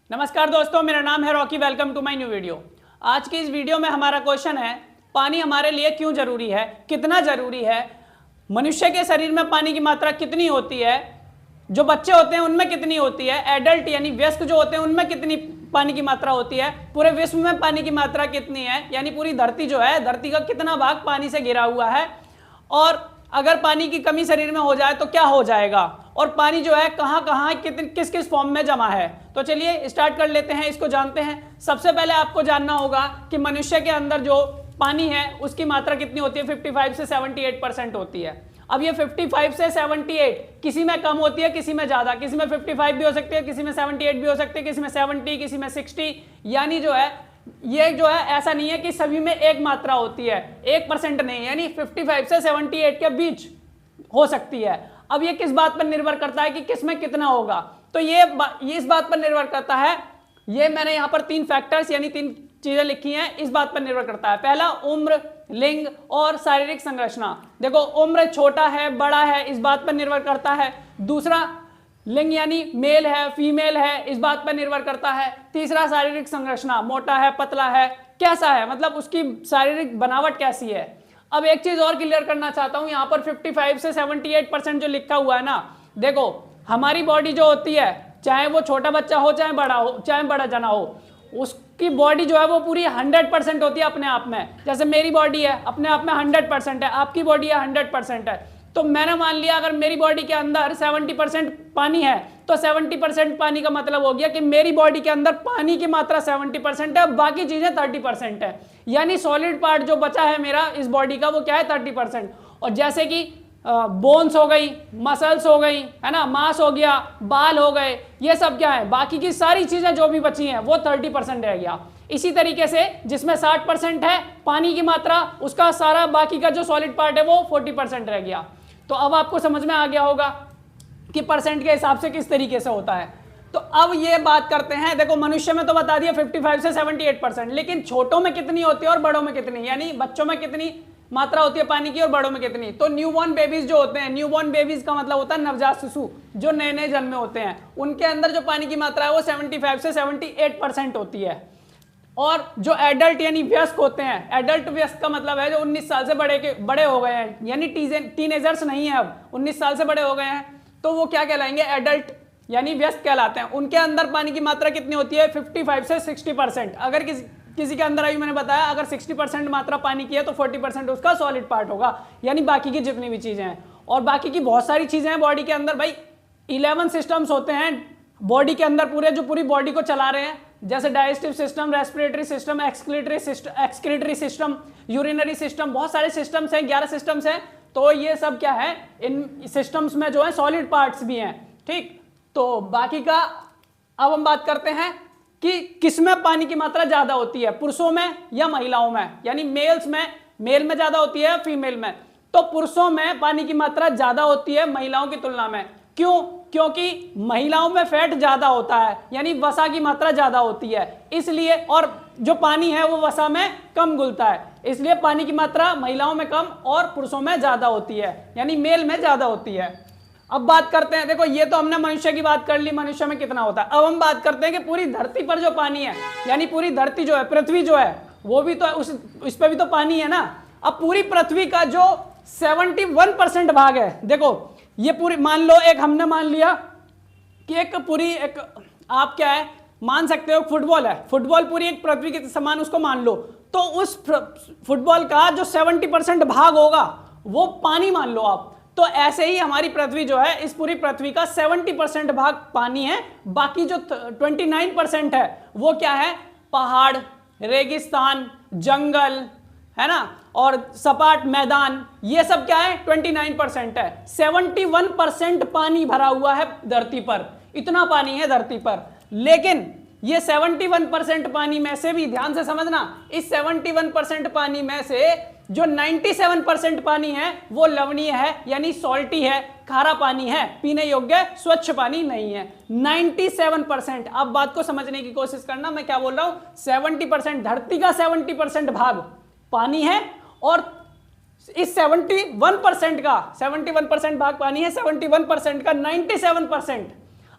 नमस्कार दोस्तों, मेरा नाम है Rocky. Welcome to my new video. आज की इस वीडियो में हमारा क्वेश्चन है, पानी हमारे लिए क्यों जरूरी है, कितना जरूरी है, मनुष्य के शरीर में पानी की मात्रा कितनी होती है, जो बच्चे होते हैं उनमें कितनी होती है, एडल्ट यानी वयस्क जो होते हैं उनमें कितनी पानी की मात्रा होती है, पूरे विश्व में पानी की मात्रा कितनी है, यानी पूरी धरती जो है, धरती का कितना भाग पानी से घिरा हुआ है, और अगर पानी की कमी शरीर में हो जाए तो क्या हो जाएगा, और पानी जो है कहाँ कहाँ किस किस फॉर्म में जमा है। तो चलिए स्टार्ट कर लेते हैं, इसको जानते हैं। सबसे पहले आपको जानना होगा कि मनुष्य के अंदर जो पानी है उसकी मात्रा कितनी होती है। 55 से 78% होती है। अब ये 55 से 78 किसी में कम होती है, किसी में ज्यादा, किसी में 55 भी हो सकती है, किसी में 78 भी हो सकती है, किसी में 70, किसी में 60, यानी जो है ये जो है ऐसा नहीं है कि सभी में एक मात्रा होती है, 1% नहीं, यानी 55 से 78 के बीच हो सकती है। अब ये किस बात पर निर्भर करता है कि किसमें कितना होगा, तो ये इस बात पर निर्भर करता है, ये मैंने यहां पर 3 फैक्टर्स यानी 3 चीजें लिखी हैं, इस बात पर निर्भर करता है। पहला उम्र, लिंग और शारीरिक संरचना। देखो उम्र छोटा है बड़ा है इस बात पर निर्भर करता है। दूसरा लिंग यानी मेल है फीमेल है इस बात पर निर्भर करता है। तीसरा शारीरिक संरचना, मोटा है पतला है, कैसा है, मतलब उसकी शारीरिक बनावट कैसी है। अब एक चीज और क्लियर करना चाहता हूं, यहां पर 55 से 78% जो लिखा हुआ है ना, देखो हमारी बॉडी जो होती है, चाहे वो छोटा बच्चा हो चाहे बड़ा हो, चाहे बड़ा जना हो, उसकी बॉडी जो है वो पूरी 100% होती है अपने आप में। जैसे मेरी बॉडी है अपने आप में 100% है, आपकी बॉडी है 100% है। तो मैंने मान लिया अगर मेरी बॉडी के अंदर 70% पानी है तो 70% पानी का मतलब हो गया कि मेरी बॉडी के अंदर पानी की मात्रा 70% है, बाकी चीजें 30% है, यानी सॉलिड पार्ट जो बचा है मेरा इस बॉडी का वो क्या है 30%। और जैसे कि बोन्स हो गई, मसल्स हो गई, है ना, मांस हो गया, बाल हो गए, ये सब क्या है, बाकी की सारी चीजें जो भी बची हैं वो 30% रह गया। इसी तरीके से जिसमें 60% है पानी की मात्रा, उसका सारा बाकी का जो सॉलिड पार्ट है वो 40% रह गया। तो अब आपको समझ में आ गया होगा कि परसेंट के हिसाब से किस तरीके से होता है। तो अब ये बात करते हैं, देखो मनुष्य में तो बता दिया 55 से 78%, लेकिन छोटों में कितनी होती है और बड़ों में कितनी, यानी बच्चों में कितनी मात्रा होती है पानी की और बड़ों में कितनी। तो न्यूबॉर्न बेबीज जो होते हैं, न्यूबॉर्न बेबीज का मतलब होता है नवजात शिशु, जो नए नए जन्मे होते हैं, उनके अंदर जो पानी की मात्रा है वो 75 से 78% होती है। और जो एडल्ट यानी वयस्क होते हैं, एडल्ट वयस्क का मतलब है जो 19 साल से बड़े हो गए हैं, यानी टीनेजर्स नहीं है, अब 19 साल से बड़े हो गए हैं, तो वो क्या कहलाएंगे, एडल्ट यानी वयस्क कहलाते हैं। उनके अंदर पानी की मात्रा कितनी होती है 55 से 60%। अगर किसी के अंदर अभी मैंने बताया अगर 60% मात्रा पानी की है तो 40% उसका सॉलिड पार्ट होगा, यानी बाकी की जितनी भी चीजें हैं। और बाकी की बहुत सारी चीजें हैं बॉडी के अंदर, भाई 11 सिस्टम्स होते हैं बॉडी के अंदर पूरे, जो पूरी बॉडी को चला रहे हैं, जैसे digestive system, respiratory system, excretory system, urinary system, बहुत सारे सिस्टम्स हैं, 11 सिस्टम्स हैं। तो ये सब क्या है, इन सिस्टम्स में जो है सॉलिड पार्ट्स भी हैं, ठीक। तो बाकी का अब हम बात करते हैं कि किसमें पानी की मात्रा ज्यादा होती है, पुरुषों में या महिलाओं में, यानी मेल्स में, मेल में ज्यादा होती है फीमेल में। तो पुरुषों में पानी की मात्रा ज्यादा होती है महिलाओं की तुलना में। क्यों? क्योंकि महिलाओं में फैट ज्यादा होता है, यानी वसा की मात्रा ज्यादा होती है, इसलिए, और जो पानी है वो वसा में कम घुलता है, इसलिए पानी की मात्रा महिलाओं में कम और पुरुषों में ज्यादा होती है, यानी मेल में ज्यादा होती है। अब बात करते हैं, देखो ये तो हमने मनुष्य की बात कर ली, मनुष्य में कितना होता है। अब हम बात करते हैं कि पूरी धरती पर जो पानी है, यानी पूरी धरती जो है, पृथ्वी जो है, वो भी तो इस पर भी तो पानी है ना। अब पूरी पृथ्वी का जो 71% भाग है, देखो ये पूरी, मान लो एक हमने मान लिया कि एक आप क्या है मान सकते हो फुटबॉल है, फुटबॉल पूरी एक पृथ्वी के समान उसको मान लो, तो उस फुटबॉल का जो 70% भाग होगा वो पानी मान लो आप। तो ऐसे ही हमारी पृथ्वी जो है, इस पूरी पृथ्वी का 70% भाग पानी है, बाकी जो 29% है वो क्या है, पहाड़, रेगिस्तान, जंगल, है ना, और सपाट मैदान, ये सब क्या है 29% है। 71% पानी भरा हुआ है धरती पर, इतना पानी है धरती पर। लेकिन ये 71% पानी में से भी ध्यान से समझना, इस 71% पानी में से जो 97% पानी है वो लवणीय है, यानी सॉल्टी है, खारा पानी है, पीने योग्य स्वच्छ पानी नहीं है। 97%। अब बात को समझने की कोशिश करना, मैं क्या बोल रहा हूं, 70%, धरती का 70% भाग पानी है, और इस 71% का 71% भाग पानी है, 71% का 97%।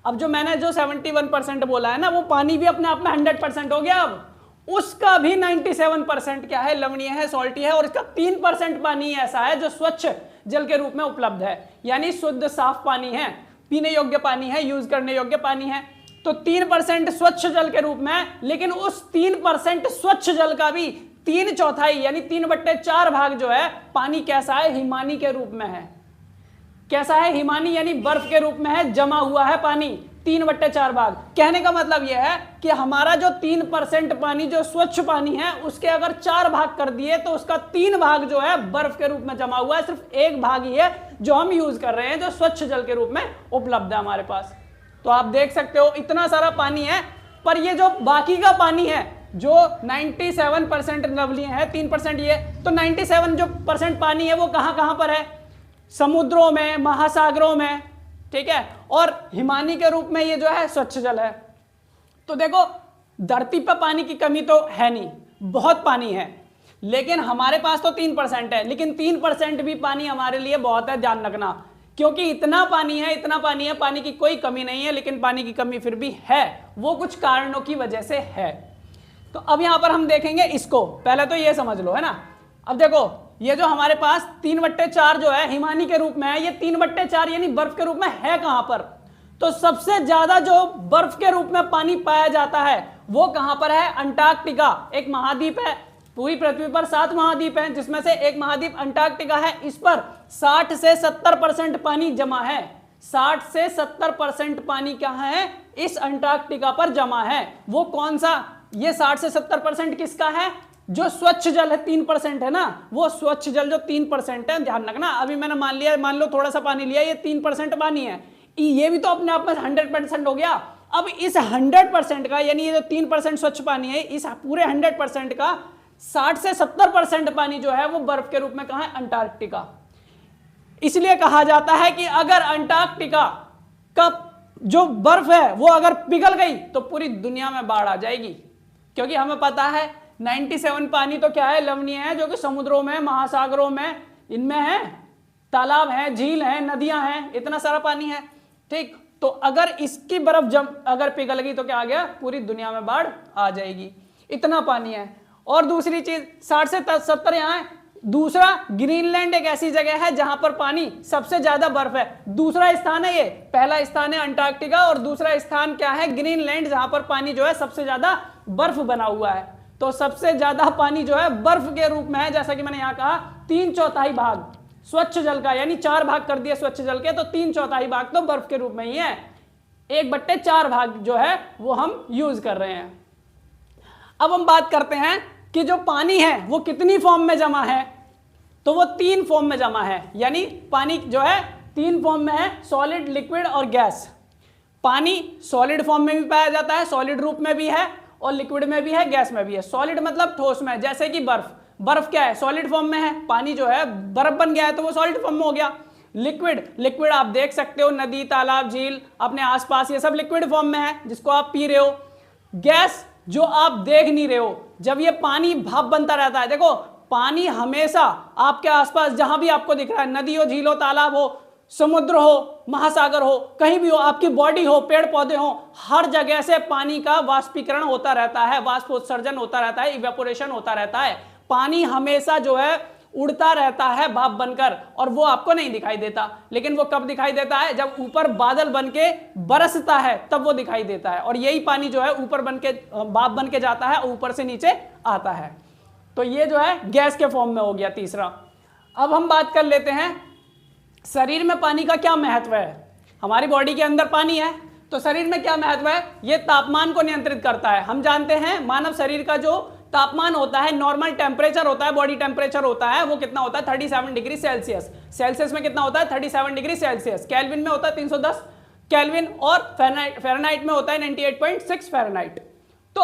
अब जो मैंने जो 71% बोला है ना, वो पानी भी अपने आप में 100% हो गया। अब उसका भी 97% क्या है, लवणीय है, सॉल्टी है, और इसका 3% पानी ऐसा है जो स्वच्छ जल के रूप में उपलब्ध है, यानी शुद्ध साफ पानी है, पीने योग्य पानी है, यूज करने योग्य पानी है। तो 3% स्वच्छ जल के रूप में है, लेकिन उस 3% स्वच्छ जल का भी 3/4 यानी 3/4 भाग जो है पानी कैसा है, हिमानी के रूप में है। कैसा है, हिमानी यानी बर्फ के रूप में है, जमा हुआ है पानी 3/4 भाग। कहने का मतलब यह है कि हमारा जो 3% पानी जो स्वच्छ पानी है, उसके अगर 4 भाग कर दिए तो उसका 3 भाग जो है बर्फ के रूप में जमा हुआ है। सिर्फ 1 भाग ही है जो हम यूज कर रहे हैं, जो स्वच्छ जल के रूप में उपलब्ध है हमारे पास। तो आप देख सकते हो इतना सारा पानी है, पर ये जो बाकी का पानी है जो 97% लवणीय है, 3% ये, तो 97 जो % पानी है वो कहां पर है, समुद्रों में, महासागरों में, ठीक है, और हिमानी के रूप में ये जो है स्वच्छ जल है। तो देखो धरती पर पानी की कमी तो है नहीं, बहुत पानी है, लेकिन हमारे पास तो 3% है, लेकिन 3% भी पानी हमारे लिए बहुत है, ध्यान रखना, क्योंकि इतना पानी है, इतना पानी है, पानी की कोई कमी नहीं है, लेकिन पानी की कमी फिर भी है, वो कुछ कारणों की वजह से है। तो अब यहां पर हम देखेंगे इसको, पहले तो ये समझ लो, है ना। अब देखो ये जो हमारे पास 3/4 जो है हिमानी के रूप में है, ये 3/4 यानी बर्फ के रूप में है कहां पर, तो सबसे ज्यादा जो बर्फ के रूप में पानी पाया जाता है वो कहां पर है, अंटार्कटिका, एक महाद्वीप है, पूरी पृथ्वी पर 7 महाद्वीप हैं, जिसमें से एक महाद्वीप अंटार्कटिका है, इस पर 60 से 70% पानी जमा है। 60 से 70% पानी कहां है, इस अंटार्कटिका पर जमा है। वो कौन सा, ये 60 से 70% किसका है, जो स्वच्छ जल है 3% है ना, वो स्वच्छ जल जो 3% है, ध्यान रखना। अभी मैंने मान लो थोड़ा सा पानी लिया, ये 3% पानी है, ये भी तो अपने आप में 100% हो गया। अब इस 100% का, यानी ये जो 3% स्वच्छ पानी है, इस पूरे 100% का 60 से 70% पानी जो है वो बर्फ के रूप में कहां है, अंटार्कटिका। इसलिए कहा जाता है कि अगर अंटार्कटिका का जो बर्फ है वो अगर पिघल गई तो पूरी दुनिया में बाढ़ आ जाएगी, क्योंकि हमें पता है 97 पानी तो क्या है, लवणीय है, जो कि समुद्रों में, महासागरों में, इनमें है, तालाब है, झील है, नदियां हैं, इतना सारा पानी है, ठीक। तो अगर इसकी बर्फ अगर पिघल गई तो क्या आ गया, पूरी दुनिया में बाढ़ आ जाएगी, इतना पानी है। और दूसरी चीज 60 से 70 यहाँ है। दूसरा, ग्रीनलैंड एक ऐसी जगह है जहां पर पानी सबसे ज्यादा बर्फ है, दूसरा स्थान है ये, पहला स्थान है अंटार्कटिका और दूसरा स्थान क्या है, ग्रीनलैंड, जहां पर पानी जो है सबसे ज्यादा बर्फ बना हुआ है। तो सबसे ज्यादा पानी जो है बर्फ के रूप में है, जैसा कि मैंने यहां कहा 3/4 भाग स्वच्छ जल का, यानी 4 भाग कर दिए स्वच्छ जल के, तो 3/4 भाग तो बर्फ के रूप में ही है, 1/4 भाग जो है वो हम यूज कर रहे हैं। अब हम बात करते हैं कि जो पानी है वो कितनी फॉर्म में जमा है, तो वो 3 फॉर्म में जमा है, यानी पानी जो है 3 फॉर्म में है, सॉलिड, लिक्विड और गैस। पानी सॉलिड फॉर्म में भी पाया जाता है, सॉलिड रूप में भी है, और लिक्विड में भी है, गैस में भी है। सॉलिड मतलब ठोस में, जैसे कि बर्फ, बर्फ क्या है, सॉलिड फॉर्म में है, पानी जो है बर्फ बन गया है तो वो सॉलिड फॉर्म में हो गया। लिक्विड आप देख सकते हो, नदी, तालाब, झील, अपने आसपास, ये सब लिक्विड फॉर्म में है, जिसको आप पी रहे हो। गैस जो आप देख नहीं रहे हो, जब ये पानी भाप बनता रहता है, देखो पानी हमेशा आपके आसपास जहां भी आपको दिख रहा है, नदी हो, झील हो, तालाब हो, समुद्र हो, महासागर हो, कहीं भी हो, आपकी बॉडी हो, पेड़ पौधे हो, हर जगह से पानी का वाष्पीकरण होता रहता है, वाष्पोत्सर्जन होता रहता है, इवेपोरेशन होता रहता है। पानी हमेशा जो है उड़ता रहता है भाप बनकर, और वो आपको नहीं दिखाई देता, लेकिन वो कब दिखाई देता है, जब ऊपर बादल बनके बरसता है तब वो दिखाई देता है। और यही पानी जो है ऊपर बनके भाप बनके जाता है, ऊपर से नीचे आता है। तो ये जो है गैस के फॉर्म में हो गया तीसरा। अब हम बात कर लेते हैं शरीर में पानी का क्या महत्व है। हमारी बॉडी के अंदर पानी है, तो शरीर में क्या महत्व है, ये तापमान को नियंत्रित करता है। हम जानते हैं मानव शरीर का जो तापमान होता है, नॉर्मल टेम्परेचर होता है, बॉडी टेम्परेचर होता है, वो कितना होता है 37 डिग्री सेल्सियस। सेल्सियस में कितना होता है 37 डिग्री सेल्सियस। केल्विन में होता है 310 केल्विन, और फ़ारेनहाइट में होता है 98.6 फ़ारेनहाइट। तो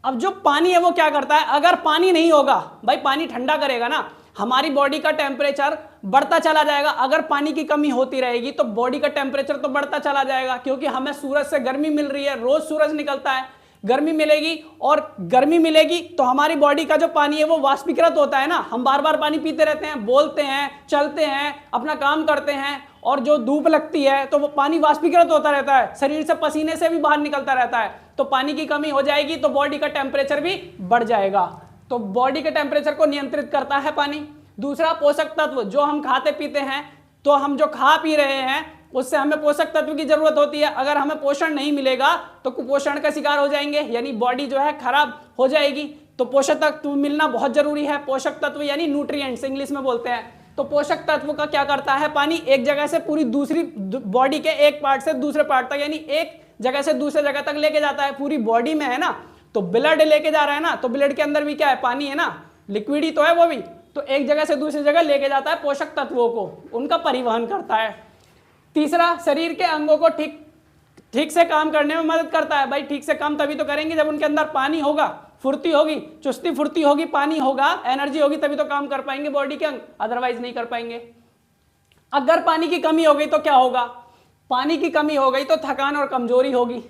अब जो पानी है वो क्या करता है, अगर पानी नहीं होगा, भाई पानी ठंडा करेगा ना, हमारी बॉडी का टेम्परेचर बढ़ता चला जाएगा। अगर पानी की कमी होती रहेगी तो बॉडी का टेम्परेचर तो बढ़ता चला जाएगा, क्योंकि हमें सूरज से गर्मी मिल रही है, रोज सूरज निकलता है, गर्मी मिलेगी, और गर्मी मिलेगी तो हमारी बॉडी का जो पानी है वो वाष्पीकृत होता है ना। हम बार बार पानी पीते रहते हैं, बोलते हैं, चलते हैं, अपना काम करते हैं, और जो धूप लगती है तो वो पानी वाष्पीकृत होता रहता है, शरीर से पसीने से भी बाहर निकलता रहता है, तो पानी की कमी हो जाएगी तो बॉडी का टेम्परेचर भी बढ़ जाएगा। तो बॉडी के टेम्परेचर को नियंत्रित करता है पानी। दूसरा, पोषक तत्व, जो हम खाते पीते हैं, तो हम जो खा पी रहे हैं उससे हमें पोषक तत्व की जरूरत होती है। अगर हमें पोषण नहीं मिलेगा तो कुपोषण का शिकार हो जाएंगे, यानी बॉडी जो है खराब हो जाएगी। तो पोषक तत्व मिलना बहुत जरूरी है। पोषक तत्व यानी न्यूट्रिएंट्स इंग्लिश में बोलते हैं। तो पोषक तत्व का क्या करता है, पानी एक जगह से पूरी दूसरी बॉडी के एक पार्ट से दूसरे पार्ट तक, यानी एक जगह से दूसरे जगह तक लेके जाता है। पूरी बॉडी में है ना, तो ब्लड लेके जा रहा है ना, तो ब्लड के अंदर भी क्या है, पानी है ना, लिक्विड ही तो है वो भी, तो एक जगह से दूसरी जगह लेके जाता है पोषक तत्वों को, उनका परिवहन करता है। तीसरा, शरीर के अंगों को ठीक से काम करने में मदद करता है। भाई ठीक से काम तभी तो करेंगे जब उनके अंदर पानी होगा, फुर्ती होगी, चुस्ती फुर्ती होगी, पानी होगा, एनर्जी होगी, तभी तो काम कर पाएंगे बॉडी के अंग, अदरवाइज नहीं कर पाएंगे। अगर पानी की कमी हो गई तो क्या होगा, पानी की कमी हो गई तो थकान और कमजोरी होगी,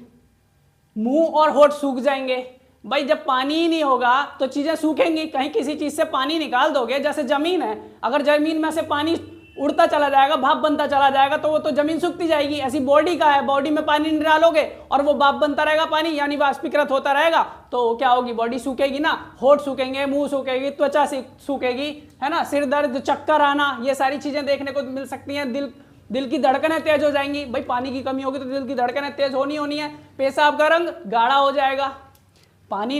मुंह और होठ सूख जाएंगे। भाई जब पानी ही नहीं होगा तो चीजें सूखेंगी। कहीं किसी चीज से पानी निकाल दोगे, जैसे जमीन है, अगर जमीन में से पानी उड़ता चला जाएगा, भाप बनता चला जाएगा, तो वो तो जमीन सूखती जाएगी। ऐसी बॉडी का है, बॉडी में पानी नहीं डालोगे और वो भाप बनता रहेगा, पानी यानी वाष्पीकृत होता रहेगा, तो क्या होगी, बॉडी सूखेगी ना, होठ सूखेंगे, मुंह सूखेगी, त्वचा सूखेगी, है ना, सिर दर्द, चक्कर आना, ये सारी चीजें देखने को मिल सकती हैं। दिल की धड़कनें तेज हो जाएंगी। भाई पानी की कमी होगी तो दिल की धड़कनें तेज होनी है। पेशाब का रंग गाढ़ा हो जाएगा। पानी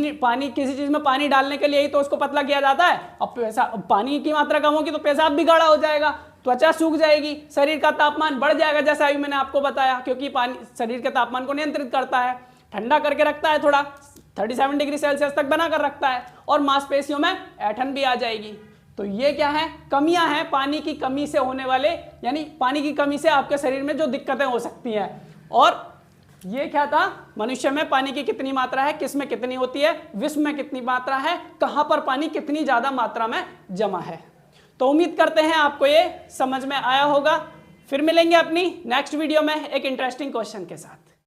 किसी चीज में पानी डालने के लिए ही तो उसको पतला किया जाता है। अब पानी की मात्रा कम होगी तो पेशाब भी गाढ़ा हो जाएगा, त्वचा सूख जाएगी, शरीर का तापमान बढ़ जाएगा, जैसा अभी मैंने आपको बताया, क्योंकि पानी शरीर के तापमान को नियंत्रित करता है, ठंडा करके रखता है, थोड़ा 37 डिग्री सेल्सियस तक बना कर रखता है, और मांसपेशियों में ऐंठन भी आ जाएगी। तो ये क्या है, कमियां हैं पानी की कमी से होने वाले, यानी पानी की कमी से आपके शरीर में जो दिक्कतें हो सकती हैं। और ये क्या था, मनुष्य में पानी की कितनी मात्रा है, किस में कितनी होती है, विश्व में कितनी मात्रा है, कहां पर पानी कितनी ज्यादा मात्रा में जमा है। तो उम्मीद करते हैं आपको ये समझ में आया होगा। फिर मिलेंगे अपनी नेक्स्ट वीडियो में एक इंटरेस्टिंग क्वेश्चन के साथ।